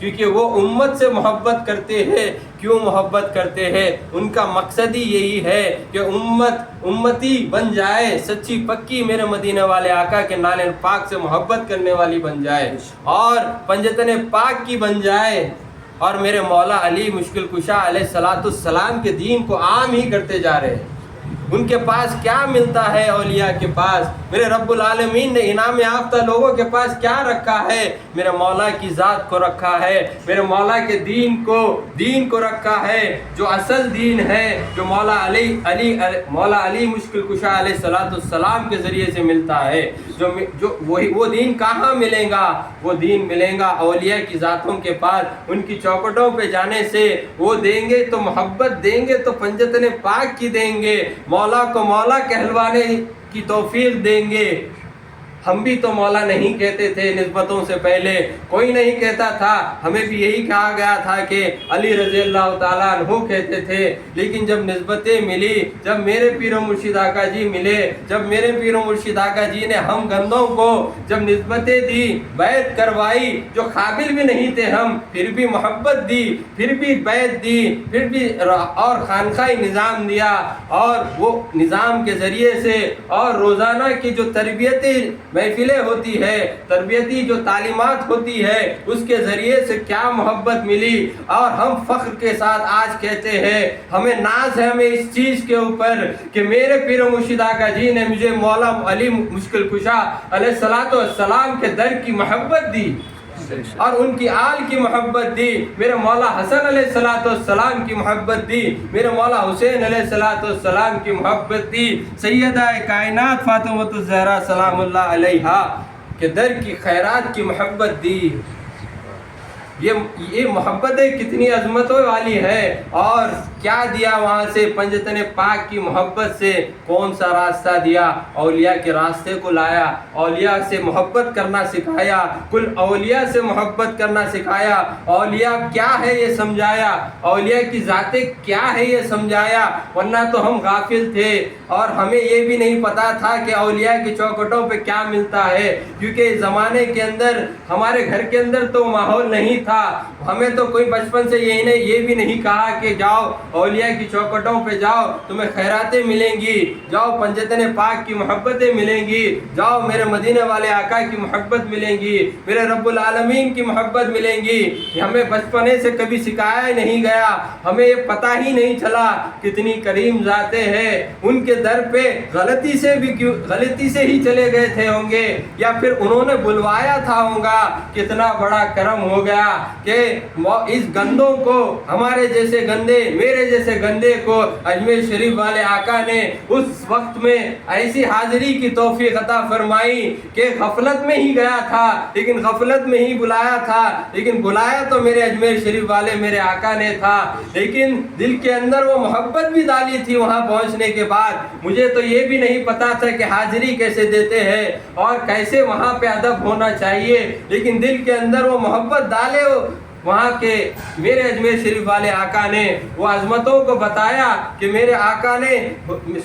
کیونکہ وہ امت سے محبت کرتے ہیں۔ کیوں محبت کرتے ہیں؟ ان کا مقصد ہی یہی ہے کہ امتی بن جائے، سچی پکی میرے مدینے والے آقا کے نالے پاک سے محبت کرنے والی بن جائے اور پنجتن پاک کی بن جائے، اور میرے مولا علی مشکل کشا علیہ السلام کے دین کو عام ہی کرتے جا رہے ہیں۔ ان کے پاس کیا ملتا ہے؟ اولیاء کے پاس میرے رب العالمین نے انعام یافتہ لوگوں کے پاس کیا رکھا ہے؟ میرے مولا کی ذات کو رکھا ہے، میرے مولا کے دین کو رکھا ہے، جو اصل دین ہے، جو مولا علی مشکل کشا علیہ السلام کے ذریعے سے ملتا ہے۔ جو وہ دین کہاں ملے گا؟ وہ دین ملے گا اولیاء کی ذاتوں کے پاس۔ ان کی چوکٹوں پہ جانے سے وہ دیں گے تو محبت دیں گے تو پنجتن پاک کی دیں گے، مولا کو مولا کہلوانے کی توفیق دیں گے۔ ہم بھی تو مولا نہیں کہتے تھے نسبتوں سے پہلے، کوئی نہیں کہتا تھا، ہمیں بھی یہی کہا گیا تھا کہ علی رضی اللہ تعالیٰ عنہ کہتے تھے، لیکن جب نسبتیں ملی، جب میرے پیر و مرشد آقا جی ملے، جب میرے پیر و مرشد آقا جی نے ہم گندوں کو جب نسبتیں دی، بیعت کروائی، جو قابل بھی نہیں تھے ہم، پھر بھی محبت دی، پھر بھی بیعت دی، پھر بھی اور خانقاہی نظام دیا، اور وہ نظام کے ذریعے سے اور روزانہ کی جو تربیتی محفلیں ہوتی ہے، تربیتی جو تعلیمات ہوتی ہے، اس کے ذریعے سے کیا محبت ملی، اور ہم فخر کے ساتھ آج کہتے ہیں، ہمیں ناز ہے ہمیں اس چیز کے اوپر کہ میرے پیر و مرشد آقا جی نے مجھے مولا علی مشکل کشا علیہ السلام کے در کی محبت دی اور ان کی آل کی محبت دی، میرے مولا حسن علیہ السلام کی محبت دی، میرے مولا حسین علیہ السلام کی محبت دی، سیدہ کائنات فاطمۃ الزہرا سلام اللہ علیہا کے در کی خیرات کی محبت دی۔ یہ محبتیں کتنی عظمتوں والی ہے، اور کیا دیا وہاں سے؟ پنجتن پاک کی محبت سے کون سا راستہ دیا؟ اولیاء کے راستے کو لایا، اولیاء سے محبت کرنا سکھایا، کل اولیاء سے محبت کرنا سکھایا، اولیاء کیا ہے یہ سمجھایا، اولیاء کی ذاتیں کیا ہے یہ سمجھایا، ورنہ تو ہم غافل تھے اور ہمیں یہ بھی نہیں پتا تھا کہ اولیاء کی چوکٹوں پہ کیا ملتا ہے، کیونکہ اس زمانے کے اندر ہمارے گھر کے اندر تو ماحول نہیں تھا، ہمیں تو کوئی بچپن سے یہ بھی نہیں کہا کہ جاؤ اولیاء کی چوکٹوں پہ جاؤ تمہیں خیراتیں ملیں گی، جاؤ پنجتن پاک کی محبتیں ملیں گی، جاؤ میرے مدینے والے آقا کی محبت ملیں گی، میرے رب العالمین کی محبت ملیں گی۔ ہمیں بچپنے سے کبھی سکھایا نہیں گیا، ہمیں یہ پتہ ہی نہیں چلا کتنی کریم ذاتیں ہیں، ان کے در پہ غلطی سے ہی چلے گئے تھے ہوں گے، یا پھر انہوں نے بلوایا تھا ہوگا۔ کتنا بڑا کرم ہو گیا کہ اس گندوں کو، ہمارے جیسے گندے، میرے جیسے گندے کو اجمیر شریف والے آقا نے اس وقت میں ایسی حاضری کی توفیق عطا فرمائی کہ غفلت میں ہی گیا تھا، لیکن غفلت میں ہی بلایا تھا، لیکن بلایا تو میرے اجمیر شریف والے میرے آقا نے تھا، لیکن دل کے اندر وہ محبت بھی ڈالی تھی۔ وہاں پہنچنے کے بعد مجھے تو یہ بھی نہیں پتا تھا کہ حاضری کیسے دیتے ہیں اور کیسے وہاں پہ ادب ہونا چاہیے، لیکن دل کے اندر وہ محبت ڈالے وہاں کے میرے اجمیر شریف والے آقا نے وہ عظمتوں کو بتایا کہ میرے آقا نے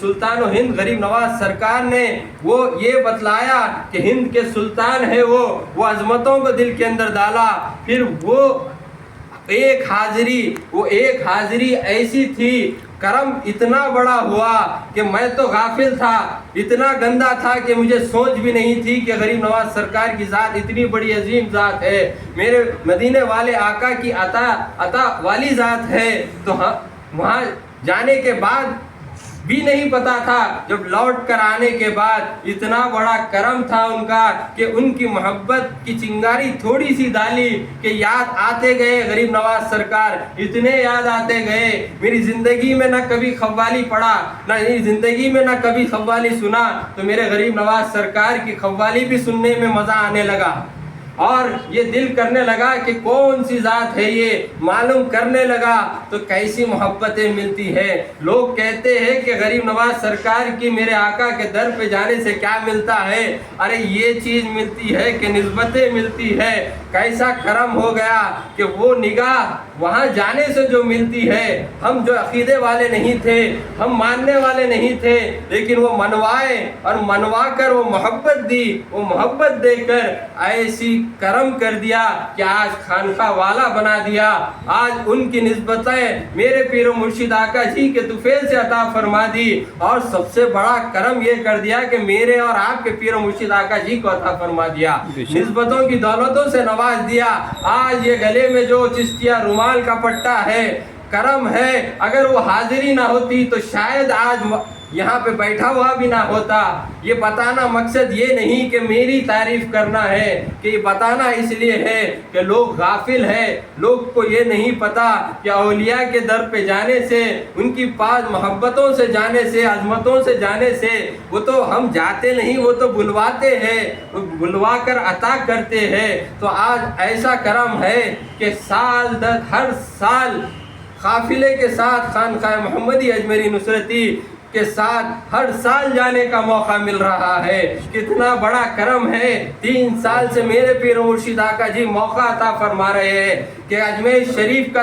سلطان و ہند غریب نواز سرکار نے وہ یہ بتلایا کہ ہند کے سلطان ہے وہ عظمتوں کو دل کے اندر ڈالا۔ پھر وہ ایک حاضری ایسی تھی، کرم اتنا بڑا ہوا کہ میں تو غافل تھا، اتنا گندا تھا کہ مجھے سوچ بھی نہیں تھی کہ غریب نواز سرکار کی ذات اتنی بڑی عظیم ذات ہے، میرے مدینے والے آقا کی عطا والی ذات ہے۔ تو وہاں جانے کے بعد بھی نہیں پتا تھا، جب لوٹ کر آنے کے بعد اتنا بڑا کرم تھا ان کا کہ ان کی محبت کی چنگاری تھوڑی سی ڈالی کہ یاد آتے گئے غریب نواز سرکار، اتنے یاد آتے گئے۔ میری زندگی میں نہ کبھی قوالی پڑھا، نہ میری زندگی میں نہ کبھی قوالی سنا، تو میرے غریب نواز سرکار کی قوالی بھی سننے میں مزہ آنے لگا، اور یہ دل کرنے لگا کہ کون سی ذات ہے یہ، معلوم کرنے لگا تو کیسی محبتیں ملتی ہیں۔ لوگ کہتے ہیں کہ غریب نواز سرکار کی میرے آقا کے در پہ جانے سے کیا ملتا ہے؟ ارے یہ چیز ملتی ہے کہ نسبتیں ملتی ہے۔ کیسا کرم ہو گیا کہ وہ نگاہ وہاں جانے سے جو ملتی ہے، ہم جو عقیدے والے نہیں تھے، ہم ماننے والے نہیں تھے، لیکن وہ منوائے اور منوا کر وہ محبت دی، وہ محبت دے کر ایسی کرم کر دیا کہ آج خانقاہ والا بنا دیا۔ آج ان کی نسبتیں میرے پیر و مرشد آقا جی کے طفیل سے عطا فرما دی، اور سب سے بڑا کرم یہ کر دیا کہ میرے اور آپ کے پیر و مرشد آقا جی کو عطا فرما دیا، نسبتوں کی دولتوں سے نواز دیا۔ آج یہ گلے میں جو چشتیہ رومال کا پٹا ہے، کرم ہے، اگر وہ حاضری نہ ہوتی تو شاید آج یہاں پہ بیٹھا ہوا بھی نہ ہوتا۔ یہ بتانا مقصد یہ نہیں کہ میری تعریف کرنا ہے، کہ یہ بتانا اس لیے ہے کہ لوگ غافل ہیں، لوگ کو یہ نہیں پتا کہ اولیاء کے در پہ جانے سے، ان کی پاس محبتوں سے جانے سے، عظمتوں سے جانے سے، وہ تو ہم جاتے نہیں، وہ تو بلواتے ہیں، بلوا کر عطا کرتے ہیں۔ تو آج ایسا کرم ہے کہ سال در ہر سال قافلے کے ساتھ خانقاہ محمدی اجمیری نصرتی کے ساتھ ہر سال جانے کا موقع مل رہا ہے۔ کتنا بڑا کرم ہے، 3 سال سے میرے پیر و مرشد آقا جی موقع عطا فرما رہے ہیں کہ اجمیر شریف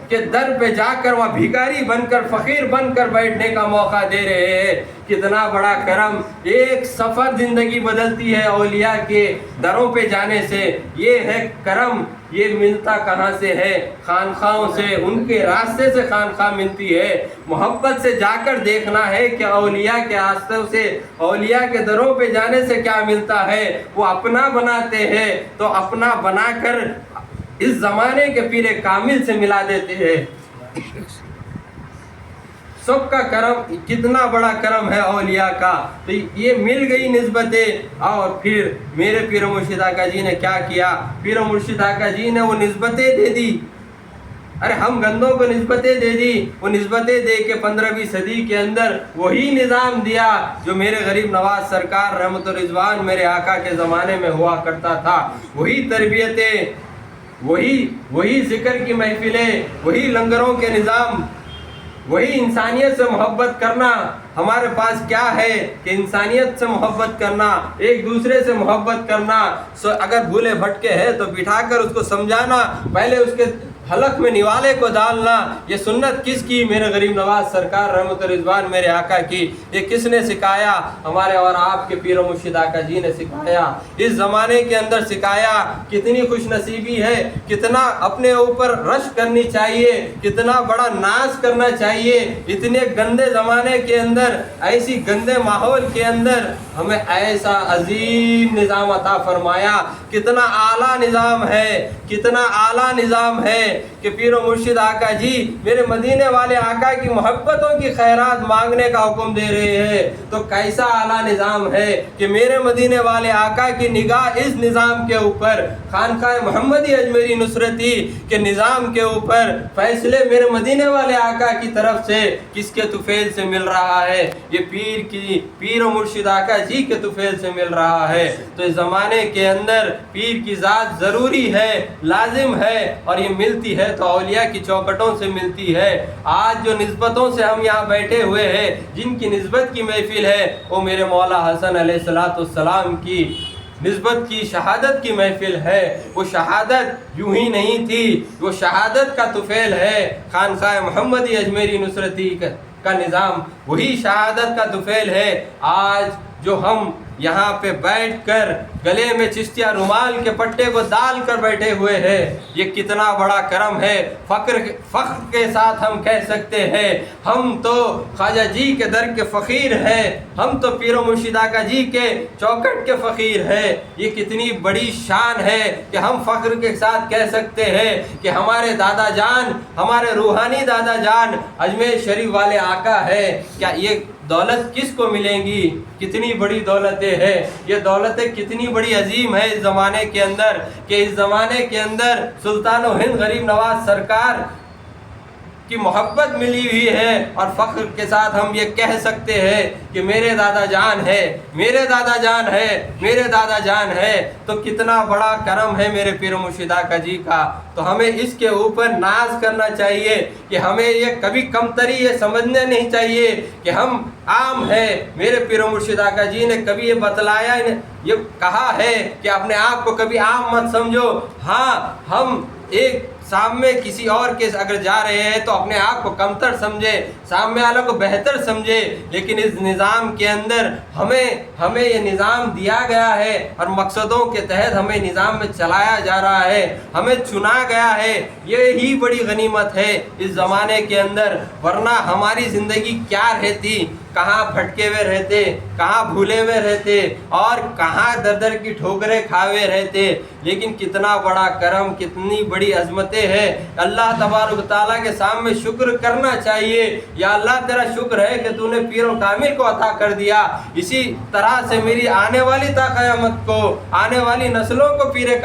کے در پہ جا کر وہاں بھیکاری بن کر، فقیر بن کر بیٹھنے کا موقع دے رہے ہیں۔ کتنا بڑا کرم، ایک سفر زندگی بدلتی ہے اولیاء کے دروں پہ جانے سے۔ یہ ہے کرم، یہ ملتا کہاں سے ہے؟ خانقاہوں سے، ان کے راستے سے خانقاہ ملتی ہے۔ محبت سے جا کر دیکھنا ہے کہ اولیاء کے راستوں سے، اولیاء کے دروں پہ جانے سے کیا ملتا ہے۔ وہ اپنا بناتے ہیں تو اپنا بنا کر اس زمانے کے پیر کامل سے ملا دیتے ہیں۔ سب کا کرم، کتنا بڑا کرم ہے اولیاء کا۔ تو یہ مل گئی نسبتیں، اور پھر میرے پیر و مرشد آقا جی نے کیا کیا؟ پیر و مرشد آقا جی نے وہ نسبتیں دے دی۔ ارے ہم گندوں کو نسبتیں دے دی، وہ نسبتیں دے کے 15ویں صدی کے اندر وہی نظام دیا جو میرے غریب نواز سرکار رحمت و رضوان میرے آقا کے زمانے میں ہوا کرتا تھا۔ وہی تربیتیں، وہی ذکر کی محفلیں، وہی لنگروں کے نظام، وہی انسانیت سے محبت کرنا۔ ہمارے پاس کیا ہے کہ انسانیت سے محبت کرنا، ایک دوسرے سے محبت کرنا۔ اگر بھولے بھٹکے ہے تو بٹھا کر اس کو سمجھانا، پہلے اس کے حلق میں نوالے کو ڈالنا۔ یہ سنت کس کی؟ میرے غریب نواز سرکار رحمت رضوان میرے آقا کی۔ یہ کس نے سکھایا؟ ہمارے اور آپ کے پیر و مرشد آقا جی نے سکھایا، اس زمانے کے اندر سکھایا۔ کتنی خوش نصیبی ہے، کتنا اپنے اوپر رشک کرنی چاہیے، کتنا بڑا ناز کرنا چاہیے۔ اتنے گندے زمانے کے اندر، ایسی گندے ماحول کے اندر ہمیں ایسا عظیم نظام عطا فرمایا۔ کتنا اعلیٰ نظام ہے، کتنا اعلیٰ نظام ہے کہ پیر و مرشد آقا جی میرے مدینے والے آقا کی محبتوں کی خیرات مانگنے کا حکم دے رہے ہیں۔ تو کیسا اعلیٰ نظام ہے کہ میرے مدینے والے آقا کی نگاہ اس نظام کے اوپر، خانقاہ محمدی اجمیری نصرتی کے نظام کے اوپر فیصلے میرے مدینے والے آقا کی طرف سے کس کے طفیل سے مل رہا ہے؟ یہ پیر و مرشد آقا جی کے طفیل سے مل رہا ہے۔ تو اس زمانے کے اندر پیر کی ذات ضروری ہے، لازم ہے، اور یہ ملتی ہے تو اولیاء کی چوکٹوں سے ملتی ہے۔ آج جو نسبتوں سے ہم یہاں بیٹھے ہوئے ہیں، جن کی نسبت کی محفل ہے، وہ میرے مولا حسن علیہ السلام کی نسبت کی شہادت کی محفل ہے۔ وہ شہادت یوں ہی نہیں تھی، وہ شہادت کا طفیل ہے۔ خانقاہ محمدی اجمیری نصرتی کا نظام وہی شہادت کا طفیل ہے۔ آج جو ہم یہاں پہ بیٹھ کر گلے میں چشتیہ رومال کے پٹے کو ڈال کر بیٹھے ہوئے ہیں، یہ کتنا بڑا کرم ہے۔ فخر کے ساتھ ہم کہہ سکتے ہیں ہم تو خواجہ جی کے در کے فقیر ہیں، ہم تو پیر و مرشد آقا جی کے چوکٹ کے فقیر ہیں۔ یہ کتنی بڑی شان ہے کہ ہم فخر کے ساتھ کہہ سکتے ہیں کہ ہمارے دادا جان، ہمارے روحانی دادا جان اجمیر شریف والے آقا ہے۔ کیا یہ دولت کس کو ملیں گی؟ کتنی بڑی دولتیں ہیں، یہ دولتیں کتنی بڑی عظیم ہے اس زمانے کے اندر، کہ اس زمانے کے اندر سلطان و ہند غریب نواز سرکار کی محبت ملی ہوئی ہے، اور فخر کے ساتھ ہم یہ کہہ سکتے ہیں کہ میرے دادا جان ہے، میرے دادا جان ہے، میرے دادا جان ہے۔ تو کتنا بڑا کرم ہے میرے پیر و مرشد آقا جی کا۔ تو ہمیں اس کے اوپر ناز کرنا چاہیے کہ ہمیں یہ کبھی کمتری یہ سمجھنا نہیں چاہیے کہ ہم عام ہے۔ میرے پیر و مرشد آقا جی نے کبھی یہ بتلایا، یہ کہا ہے کہ اپنے آپ کو کبھی عام مت سمجھو۔ ہاں، ہم ایک سامنے کسی اور کے اگر جا رہے ہیں تو اپنے آپ کو کمتر سمجھے، سامنے والوں کو بہتر سمجھے، لیکن اس نظام کے اندر ہمیں یہ نظام دیا گیا ہے اور مقصدوں کے تحت ہمیں نظام میں چلایا جا رہا ہے، ہمیں چنا گیا ہے، یہی بڑی غنیمت ہے اس زمانے کے اندر، ورنہ ہماری زندگی کیا رہتی، کہاں بھٹکے ہوئے رہتے، کہاں بھولے ہوئے رہتے اور کہاں در در کی ٹھوکریں کھاوے رہتے۔ لیکن کتنا بڑا کرم، کتنی بڑی عظمتیں ہیں، اللہ تبارک و تعالیٰ کے سامنے شکر کرنا چاہیے۔ یا اللہ تیرا شکر ہے کہ تو نے پیر و کامل کو عطا کر دیا، اسی طرح سے میری آنے والی تا قیامت کو، آنے والی نسلوں کو پیر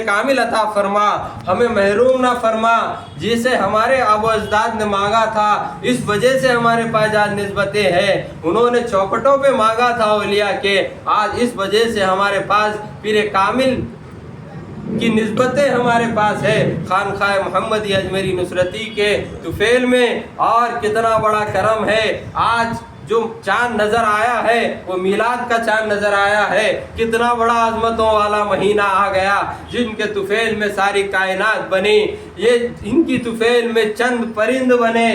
کامل عطا فرما، ہمیں محروم نہ فرما، جسے ہمارے آبا و اجداد نے مانگا تھا، اس وجہ سے ہمارے پاس آج نسبتیں ہیں، انہوں نے چوکھٹوں پہ مانگا تھا اولیاء کے، آج اس وجہ سے ہمارے پاس پیر کامل کی نسبتیں ہمارے پاس ہے، خانقاہ محمدی اجمیری نصرتی کے طفیل میں۔ اور کتنا بڑا کرم ہے، آج جو چاند نظر آیا ہے وہ میلاد کا چاند نظر آیا ہے، کتنا بڑا عظمتوں والا مہینہ آ گیا، جن کے طفیل میں ساری کائنات بنی، یہ ان کی طفیل میں چند پرند بنے،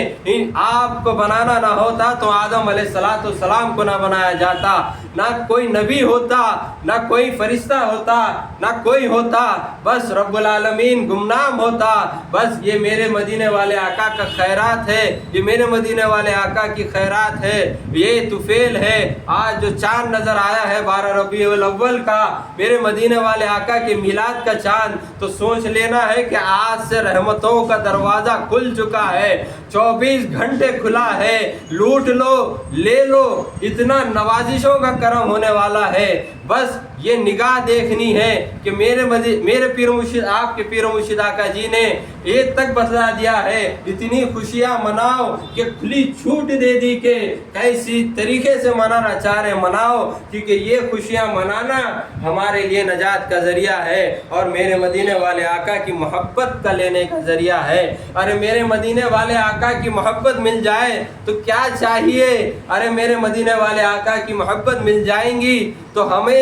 آپ کو بنانا نہ ہوتا تو آدم علیہ السلام کو نہ بنایا جاتا، نہ کوئی نبی ہوتا، نہ کوئی فرشتہ ہوتا، نہ کوئی ہوتا، بس رب العالمین گمنام ہوتا۔ بس یہ میرے مدینے والے آقا کا خیرات ہے، یہ میرے مدینے والے آقا کی خیرات ہے، یہ طفیل ہے۔ آج جو چاند نظر آیا ہے 12 ربیع الاول کا، میرے مدینے والے آقا کے میلاد کا چاند، تو سوچ لینا ہے کہ آج سے رحمتوں کا دروازہ کھل چکا ہے، 24 گھنٹے کھلا ہے، لوٹ لو لے لو، اتنا نوازشوں کا کرم ہونے والا ہے۔ بس یہ نگاہ دیکھنی ہے کہ میرے پیر مرشد، آپ کے پیر مرشد آقا جی نے ایک تک بتلا دیا ہے، اتنی خوشیاں مناؤ کہ کھلی چھوٹ دے دی کہ کیسی طریقے سے منانا چاہ رہے مناؤ، کیونکہ یہ خوشیاں منانا ہمارے لیے نجات کا ذریعہ ہے اور میرے مدینے والے آقا کی محبت کا لینے کا ذریعہ ہے۔ ارے میرے مدینے والے آقا کی محبت مل جائے تو کیا چاہیے، ارے میرے مدینے والے آقا کی محبت مل جائیں گی تو ہمیں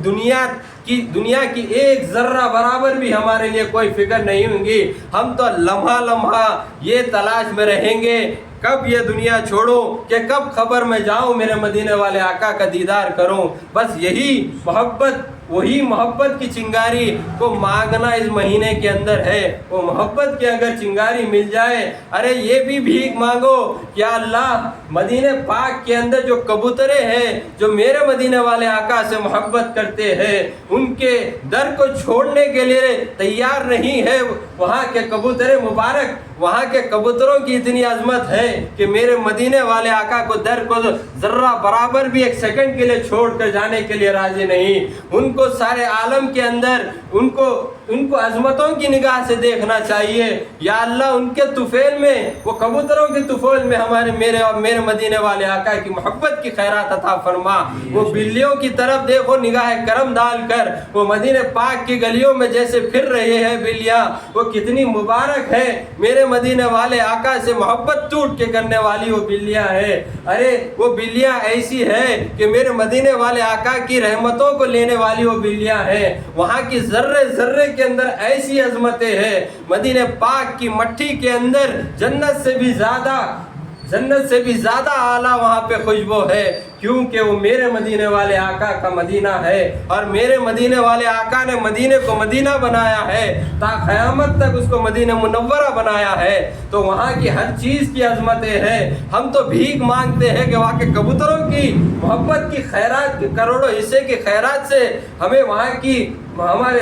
دنیا کی ایک ذرہ برابر بھی ہمارے لیے کوئی فکر نہیں ہوں گی، ہم تو لمحہ لمحہ یہ تلاش میں رہیں گے کب یہ دنیا چھوڑوں کہ کب خبر میں جاؤں میرے مدینے والے آقا کا دیدار کروں۔ بس یہی محبت، وہی محبت کی چنگاری کو مانگنا اس مہینے کے اندر ہے، وہ محبت کی اگر چنگاری مل جائے، ارے یہ بھی بھیک مانگو کہ اللہ مدینے پاک کے اندر جو کبوتریں ہیں جو میرے مدینے والے آقا سے محبت کرتے ہیں، ان کے در کو چھوڑنے کے لیے تیار نہیں ہے، وہاں کے کبوتر مبارک، وہاں کے کبوتروں کی اتنی عظمت ہے کہ میرے مدینے والے آقا کو در کو ذرہ برابر بھی ایک سیکنڈ کے لیے چھوڑ کر جانے کے لیے راضی نہیں، ان کو سارے عالم کے اندر ان کو عظمتوں کی نگاہ سے دیکھنا چاہیے۔ یا اللہ ان کے طفیل میں، وہ کبوتروں کے طفیل میں میرے مدینے والے آقا کی محبت کی خیرات عطا فرما۔ وہ بلیوں کی طرف دیکھو نگاہ کرم ڈال کر، وہ مدینے پاک کی گلیوں میں جیسے پھر رہے ہیں بلیاں، وہ کتنی مبارک ہے، میرے مدینے والے آقا سے محبت ٹوٹ کے کرنے والی وہ بلیاں ہیں۔ ارے وہ بلیاں ایسی ہے کہ میرے مدینے والے آقا کی رحمتوں کو لینے والی وہ بلیاں ہیں، وہاں کی ذرے ذرے کے اندر ایسی عظمتیں ہیں، مدینے پاک کی مٹی کے اندر جنت سے بھی زیادہ اعلیٰ وہاں پہ خوشبو ہے، کیونکہ وہ میرے مدینے والے آقا کا مدینہ ہے، اور میرے مدینے والے آقا نے مدینے کو مدینہ بنایا ہے، تا قیامت تک اس کو مدینہ منورہ بنایا ہے، تو وہاں کی ہر چیز کی عظمتیں ہیں۔ ہم تو بھیک مانگتے ہیں کہ وہاں کے کبوتروں کی محبت کی خیرات کے کروڑوں حصے کی خیرات سے ہمیں وہاں کی ہمارے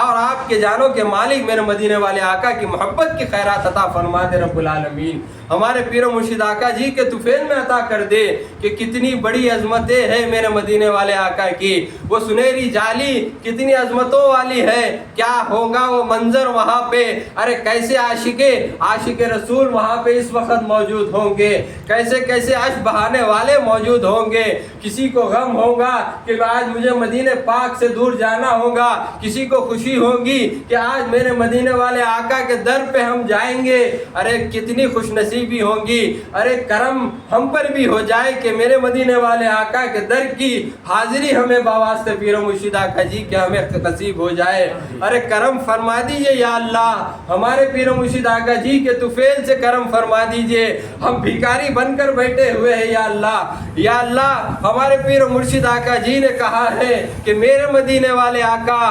اور آپ کے جانوں کے مالک میرے مدینے والے آقا کی محبت کی خیرات عطا فرما دے رب العالمین، ہمارے پیر و مرشد آقا جی کے طفیل میں عطا کر دے کہ کتنی بڑی عظمتیں ہیں میرے مدینے والے آقا کی، وہ سنہری جالی کتنی عظمتوں والی ہے، کیا ہوگا وہ منظر وہاں پہ، ارے کیسے عاشق رسول وہاں پہ اس وقت موجود ہوں گے، کیسے اشک بہانے والے موجود ہوں گے، کسی کو غم ہوگا کہ آج مجھے مدینے پاک سے دور جانا ہوگا، ہوگا, کسی کو خوشی ہوگی کہ آج میرے مدینے والے آقا کے در پہ ہم جائیں گے. ارے کتنی خوش نصیبی ہوگی, ارے کرم ہم پر بھی ہو جائے کہ میرے مدینے والے آقا کے در کی حاضری ہمیں بواسطہ پیر و مرشد آقا جی کے ہمیں نصیب ہو جائے. ارے کرم فرما دیجئے یا اللہ, ہمارے پیر و مرشد آقا جی کے طفیل سے کرم فرما دیجئے. ہم بھکاری بن کر بیٹھے ہوئے ہیں یا اللہ. یا اللہ, ہمارے پیر و مرشد آقا جی نے کہا ہے کہ میرے مدینے والے آقا,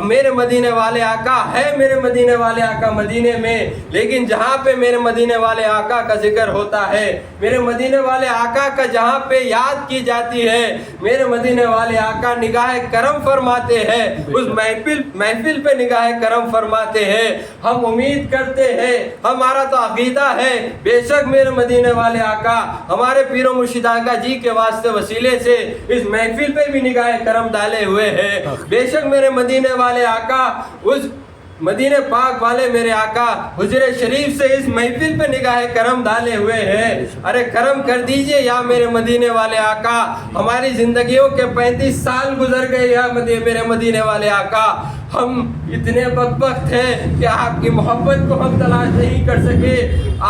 میرے مدینے والے آقا ہے, میرے مدینے والے آقا مدینے میں, لیکن جہاں پہ میرے مدینے والے آقا کا ذکر ہوتا ہے, میرے مدینے والے آقا کا جہاں پہ یاد کی جاتی ہے, میرے مدینے والے آقا نگاہ کرم فرماتے ہیں, اس محفل پہ نگاہ کرم فرماتے ہیں. ہم امید کرتے ہیں, ہمارا تو عقیدہ ہے, بے شک میرے مدینے والے آقا ہمارے پیر و مرشد آقا جی کے واسطے وسیلے سے اس محفل پہ بھی نگاہ کرم ڈالے ہوئے ہیں. بے شک میرے مدینے والے آقا اس مدینے پاک والے میرے آقا حجر شریف سے اس محفل پہ نگاہ کرم ڈالے ہوئے ہیں. ارے کرم کر دیجئے یا میرے مدینے والے آقا. ہماری زندگیوں کے 35 سال گزر گئے یا میرے مدینے والے آقا. ہم اتنے بدبخت ہیں کہ آپ کی محبت کو ہم تلاش نہیں کر سکے,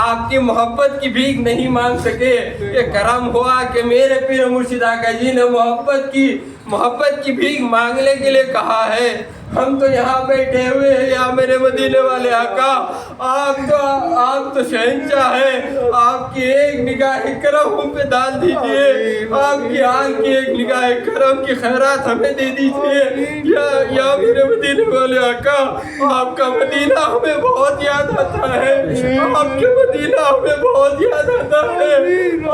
آپ کی محبت کی بھیک نہیں مانگ سکے. یہ کرم ہوا کہ میرے پیر مرشد آقا جی نے محبت کی بھیک مانگنے کے لیے کہا ہے. ہم تو یہاں بیٹھے ہوئے ہیں یا میرے مدینے والے آقا, آپ تو شہنشاہ ہیں. آپ کی ایک نگاہ کرم ہم پہ ڈال دیجئے, آپ کی آنکھ کی ایک نگاہ کرم کی خیرات ہمیں دے دیجئے یا میرے مدینے والے آقا. آپ کا مدینہ ہمیں بہت یاد آتا ہے, آپ کا مدینہ ہمیں بہت یاد آتا ہے,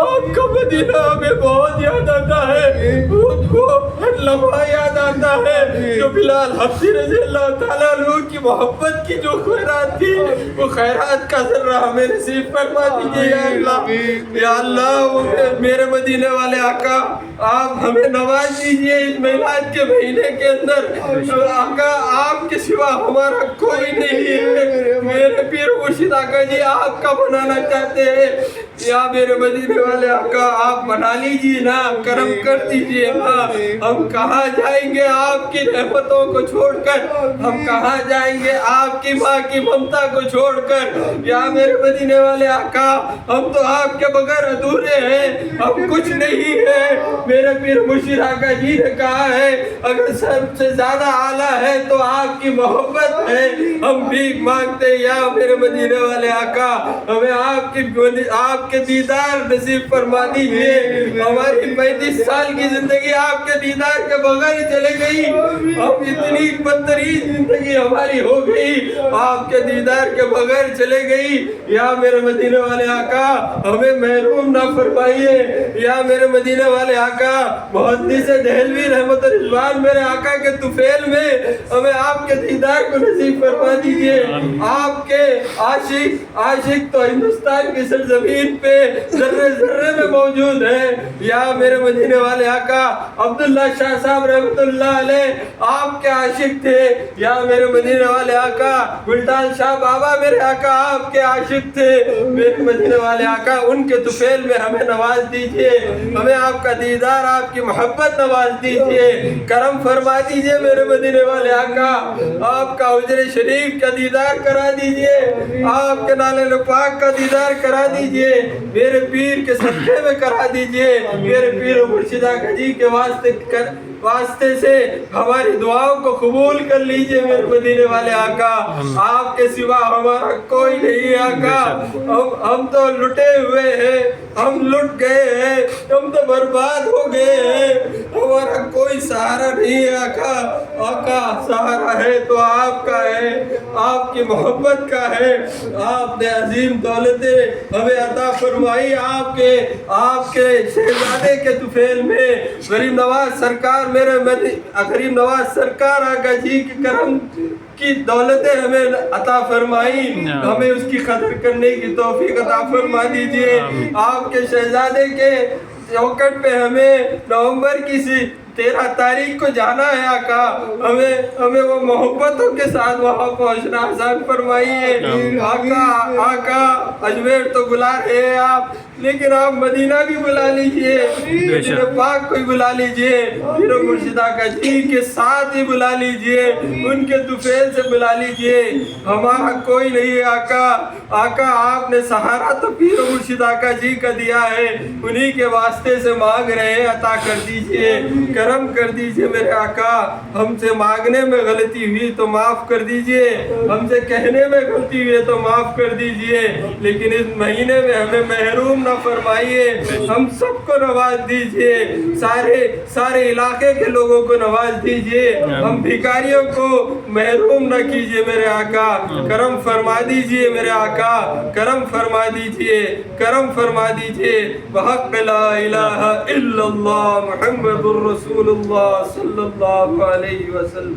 آپ کا مدینہ ہمیں بہت یاد آتا ہے. خود کو ہر لمحہ یاد آتا ہے جو بلال حبشی رضی اللہ تعالیٰ عنہ کی محبت کی جو خیرات تھی, وہ خیرات کا ذرہ ہمیں نصیب فرما دیجئے یا اللہ. یا اللہ میرے مدینے والے آقا, آپ ہمیں نواز دیجئے اس میلاد کے مہینے کے اندر. آقا آپ کے سوا ہمارا کوئی نہیں ہے. میرے پیر مرشد آقا جی آپ کا بنانا چاہتے ہیں یا میرے مدینے والے آقا آپ بنا لیجئے نا, کرم کر دیجئے نا. ہم کہاں جائیں گے آپ کی رحمتوں کو چھوڑ کر, ہم کہاں جائیں گے آپ کی ماں کی ممتا کو چھوڑ کر. یا میرے مدینے والے آقا ہم تو آپ کے بغیر ادھورے ہیں, ہم کچھ نہیں ہیں. میرے پیر مرشد آقا جی نے کہا ہے اگر سب سے زیادہ اعلیٰ ہے تو آپ کی محبت ہے. ہم بھیک مانگتے یا میرے مدینے والے آقا ہمیں آپ کے دیدار نصیب فرما دیجئے. ہماری 35 سال کی زندگی آپ کے دیدار کے بغیر ہی چلے گئی. ہم اتنی بدترین زندگی ہماری ہو گئی, آپ کے دیدار کے بغیر چلے گئی. یا میرے مدینے والے آقا ہمیں محروم نہ فرمائیے. یا میرے مدینے والے آقا محدث دہلوی رحمت رضوان میرے آقا کے طفیل میں ہمیں آپ کے دیدار کو نصیب فرما دیجئے. آپ کے عاشق تو ہندوستان کی سرزمین پہ ذرے ذرے میں موجود ہے. یا میرے مدینے والے آقا عبداللہ شاہ صاحب رحمت اللہ علیہ آپ کے عاشق تھے. یا میرے مدینے والے آقا گلٹان شاہ بابا میرے آقا آپ کے عاشق تھے. میرے مدینے والے آقا ان کے طفیل میں ہمیں نواز دیجئے, ہمیں آپ کا دیدار آپ کی محبت نواز دیجئے. کرم فرما دیجئے میرے مدینے والے آقا, آپ کا حجر شریف کا دیدار کرا دیجئے, آپ کے نالے پاک کا دیدار کرا دیجئے. میرے پیر کے صدقے میں کرا دیجئے. میرے پیر و مرشد آقا جی کے واسطے سے ہماری دعاؤں کو قبول کر لیجئے میرے مدینے والے آقا. آپ کے سوا ہمارا کوئی نہیں آقا. ہم تو لٹے ہوئے ہیں, ہم لٹ گئے ہیں, ہم تو برباد ہو گئے ہیں. ہمارا کوئی سہارا نہیں ہے آقا. آقا سہارا ہے تو آپ کا ہے, آپ کی محبت کا ہے. آپ نے عظیم دولتیں ہمیں عطا فرمائی. آپ کے شہزادے کے طفیل میں غریب نواز سرکار غریب نواز سرکار آقا جی کے کرم کی دولتیں ہمیں عطا فرمائی. ہمیں اس کی قدر کرنے کی توفیق عطا فرما دیجئے. آپ کے شہزادے کے چوکٹ پہ ہمیں نومبر کی 13 تاریخ کو جانا ہے آقا. ہمیں وہ محبتوں کے ساتھ وہاں پہنچنا آسان فرمائیے آقا. اجمیر تو بلا رہے ہیں آپ، لیکن آپ مدینہ بھی بلا لیجئے، مدینہ پاک کو بلا لیجئے، پیر و مرشد آقا جی کے ساتھ ہی بلا لیجئے، ان کے طفیل سے بلا لیجئے۔ ہمارا کوئی نہیں ہے آقا، آقا آپ نے سہارا تو پیر و مرشد آقا جی کا دیا ہے، انہی کے واسطے سے مانگ رہے ہیں، عطا کر دیجئے، کرم کر دیجئے میرے آقا۔ ہم سے مانگنے میں غلطی ہوئی تو معاف کر دیجئے، ہم سے کہنے میں غلطی ہوئی تو معاف کر دیجئے، لیکن اس مہینے میں ہمیں محروم نہ فرمائیے، ہم سب کو نواز دیجئے، سارے علاقے کے لوگوں کو نواز دیجئے، ہم بھکاریوں کو محروم نہ کیجئے میرے آقا، کرم فرما دیجئے میرے آقا، کرم فرما دیجئے، کرم فرما دیجئے، بحق لا الہ الا اللہ محمد الرسول اللہ صلی اللہ علیہ وسلم۔